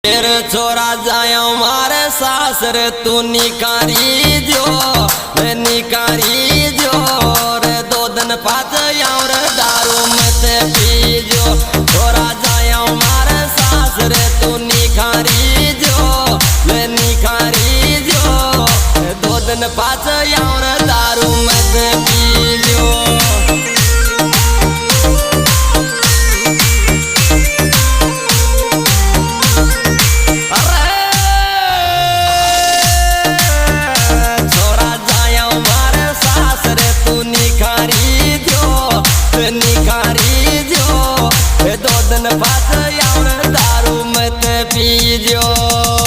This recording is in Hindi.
तेरे छोरा जायो मारे सासर तू निकारी जो रे निकारी जो रे 2 दिन पात यार दारू मत पी जो छोरा जायो मारे सासर तू निकारी जो रे निकारी जो रे 2 दिन पात यार दारू मत पी जो। निकारी जो 2 दिन बाद यार दारू मत पीजो।